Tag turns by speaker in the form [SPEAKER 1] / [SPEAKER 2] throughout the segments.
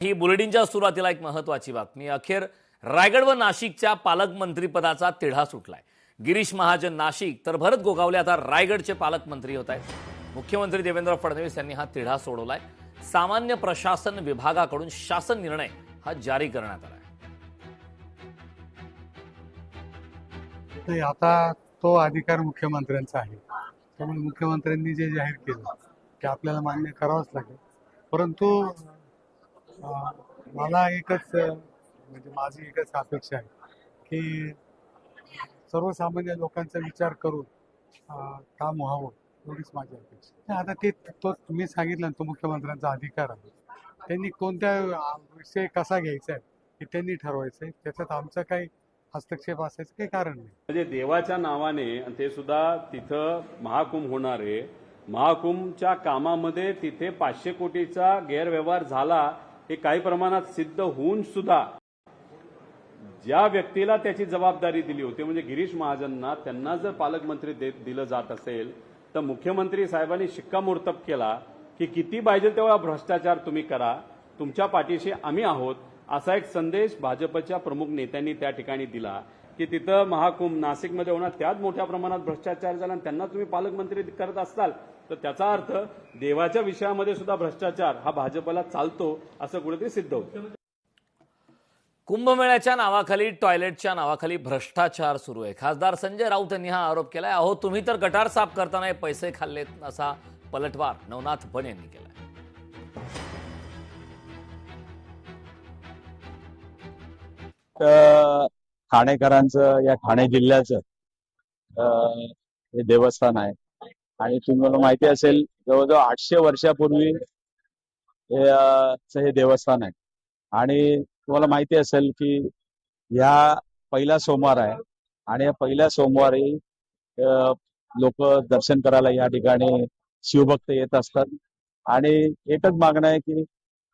[SPEAKER 1] ही बुलेटिनच्या सुरुवातीला एक महत्त्वाची बातमी. अखेर रायगड व नाशिकच्या पालकमंत्रीपदाचा तिढा सुटलाय. गिरीश महाजन नाशिक तर भरत गोगावले आता रायगडचे पालकमंत्री होत आहेत. मुख्यमंत्री देवेंद्र फडणवीस यांनी हा तिढा सोडवलाय. सामान्य प्रशासन विभागाकडून शासन निर्णय हा जारी करण्यात आलाय.
[SPEAKER 2] आता तो अधिकार मुख्यमंत्र्यांचा आहे. त्यामुळे मुख्यमंत्र्यांनी जे जाहीर केलं ते आपल्याला मान्य करावंच लागेल. परंतु मला एकच म्हणजे माझी एकच अपेक्षा आहे की सर्वसामान्य लोकांचा विचार करून काम व्हावं, एवढीच माझी अपेक्षा. आता ते तो तुम्ही सांगितलं तो मुख्यमंत्र्यांचा अधिकार आहे. त्यांनी कोणत्या विषय कसा घ्यायचा आहे हे त्यांनी ठरवायचं आहे. त्याच्यात आमचा काही हस्तक्षेप असायचं काही कारण नाही.
[SPEAKER 3] म्हणजे देवाच्या नावाने ते सुद्धा तिथं महाकुंभ होणार आहे. महाकुंभच्या कामामध्ये तिथे 500 कोटीचा गैरव्यवहार झाला हे काही प्रमाणात सिद्ध होऊन सुद्धा ज्या व्यक्तीला त्याची जबाबदारी दिली होती म्हणजे गिरीश महाजनना, त्यांना जर पालकमंत्री दिलं जात असेल तर मुख्यमंत्री साहेबांनी शिक्कामोर्तब केला की किती पाहिजे तेवढा भ्रष्टाचार तुम्ही करा, तुमच्या पाठीशी आम्ही आहोत, असा एक संदेश भाजपच्या प्रमुख नेत्यांनी त्या ठिकाणी दिला की तिथं महाकुंभ नाशिकमध्ये होणार, त्यात मोठ्या प्रमाणात भ्रष्टाचार झाला आणि त्यांना तुम्ही पालकमंत्री करत असाल तर त्याचा अर्थ देवाच्या विषयामध्ये सुद्धा भ्रष्टाचार हा भाजपला चालतो असं कुठेतरी सिद्ध होतं.
[SPEAKER 1] कुंभमेळ्याच्या नावाखाली, टॉयलेटच्या नावाखाली भ्रष्टाचार सुरू आहे. खासदार संजय राऊत यांनी हा आरोप केलाय. अहो, तुम्ही तर गटार साफ करताना पैसे खाल्लेत, असा पलटवार नवनाथ बन यांनी केलाय.
[SPEAKER 4] ठाणेकरांचं या ठाणे जिल्ह्याचं हे देवस्थान आहे आणि तुम्हाला माहिती असेल जवळजवळ 800 वर्षापूर्वी हे देवस्थान आहे आणि तुम्हाला माहिती असेल की या पहिला सोमवार आहे आणि या पहिल्या सोमवारी लोक दर्शन करायला या ठिकाणी शिवभक्त येत असतात आणि एकच मागणं आहे की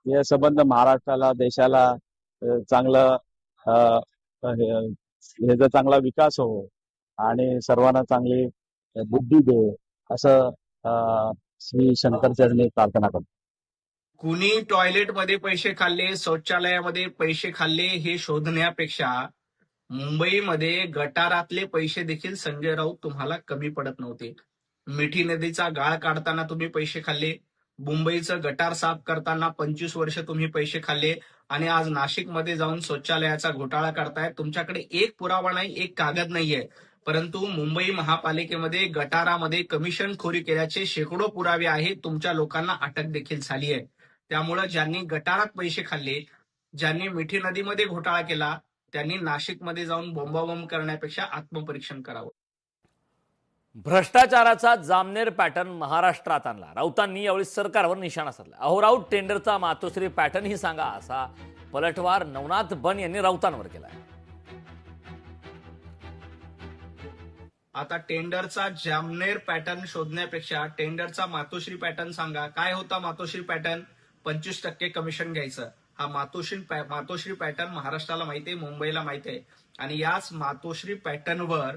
[SPEAKER 4] या संबंध महाराष्ट्राला, देशाला चांगलं ह्याचा चांगला विकास हो आणि सर्वांना चांगली बुद्धी दे असं श्री शंकरचरणी प्रार्थना करतो.
[SPEAKER 5] कुणी टॉयलेटमध्ये पैसे खाल्ले, शौचालयामध्ये पैसे खाल्ले हे शोधण्यापेक्षा मुंबईमध्ये गटारातले पैसे देखील संजय राऊत तुम्हाला कमी पडत नव्हते. मिठी नदीचा गाळ काढताना तुम्ही पैसे खाल्ले, मुंबईचं गटार साफ करताना 25 वर्ष तुम्ही पैसे खाल्ले आणि आज नाशिकमध्ये जाऊन शौचालयाचा घोटाळा करताय. तुमच्याकडे एक पुरावा नाही, एक कागद नाहीये, परंतु मुंबई महापालिकेमध्ये गटारामध्ये कमिशनखोरी केल्याचे शेकडो पुरावे आहेत. तुमच्या लोकांना अटक देखील झाली आहे. त्यामुळे ज्यांनी गटारात पैसे खाल्ले, ज्यांनी मिठी नदीमध्ये घोटाळा केला, त्यांनी नाशिकमध्ये जाऊन बोंबाबोंब करण्यापेक्षा आत्मपरीक्षण करावं.
[SPEAKER 1] भ्रष्टाचाराचा जामनेर पॅटर्न महाराष्ट्रात आणला. राऊतांनी यावेळी सरकारवर निशाणा साधला. अहो, राऊत टेंडरचा मातोश्री पॅटर्न ही सांगा, असा पलटवार नवनाथ बन यांनी राऊतांवर केलाय.
[SPEAKER 5] आता टेंडरचा जामनेर पॅटर्न शोधण्यापेक्षा टेंडरचा मातोश्री पॅटर्न सांगा. काय होता मातोश्री पॅटर्न? 25% कमिशन घ्यायचं. हा मातोश्री पॅटर्न महाराष्ट्राला माहिती आहे, मुंबईला माहिती आहे आणि याच मातोश्री पॅटर्नवर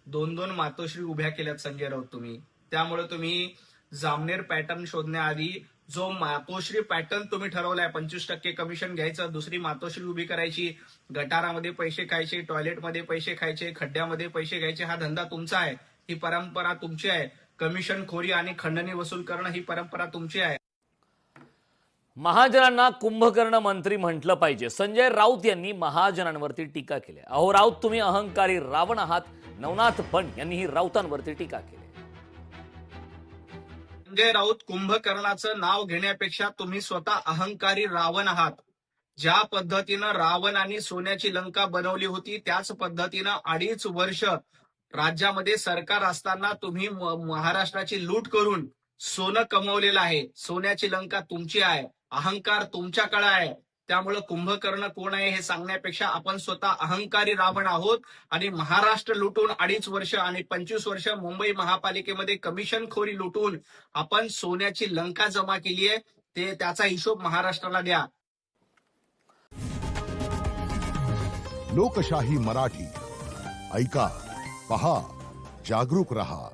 [SPEAKER 5] 2-2 मातोश्री उभ्या केल्यात संजय राऊत तुम्ही. त्यामुळे तुम्ही जामनेर पॅटर्न शोधण्याआधी जो मातोश्री पॅटर्न तुम्ही ठरवलाय, 25% कमिशन घ्यायचं, दुसरी मातोश्री उभी करायची, गटारामध्ये पैसे खायचे, टॉयलेटमध्ये पैसे खायचे, खड्ड्यामध्ये पैसे घ्यायचे, हा धंदा तुमचा आहे, ही परंपरा तुमची आहे. कमिशनखोरी आणि खंडणी वसूल करणं ही परंपरा तुमची आहे.
[SPEAKER 1] महाजनांना कुंभकर्ण मंत्री म्हटलं पाहिजे, संजय राऊत यांनी महाजनांवरती टीका केली. अहो, राऊत तुम्ही अहंकारी रावण आहात. नवनाथ बन यांनीही राऊतांवरती टीका केली.
[SPEAKER 5] संजय राऊत, कुंभकर्णाचं नाव घेण्यापेक्षा तुम्ही स्वतः अहंकारी रावण आहात. ज्या पद्धतीनं रावणाने सोन्याची लंका बनवली होती त्याच पद्धतीनं 2.5 वर्ष राज्यामध्ये सरकार असताना तुम्ही महाराष्ट्राची लूट करून सोनं कमवलेलं आहे. सोन्याची लंका तुमची आहे, अहंकार तुमच्याकडे आहे. त्यामुळे कुंभकर्ण कोण आहे हे सांगण्यापेक्षा आपण स्वतः अहंकारी रावण आहोत आणि महाराष्ट्र लुटून 2.5 वर्ष आणि 25 वर्ष मुंबई महापालिकेमध्ये कमिशनखोरी लुटून आपण सोन्याची लंका जमा केली आहे. त्याचा हिशोब महाराष्ट्राला द्या.
[SPEAKER 6] लोकशाही मराठी ऐका, पहा, जागरूक रहा.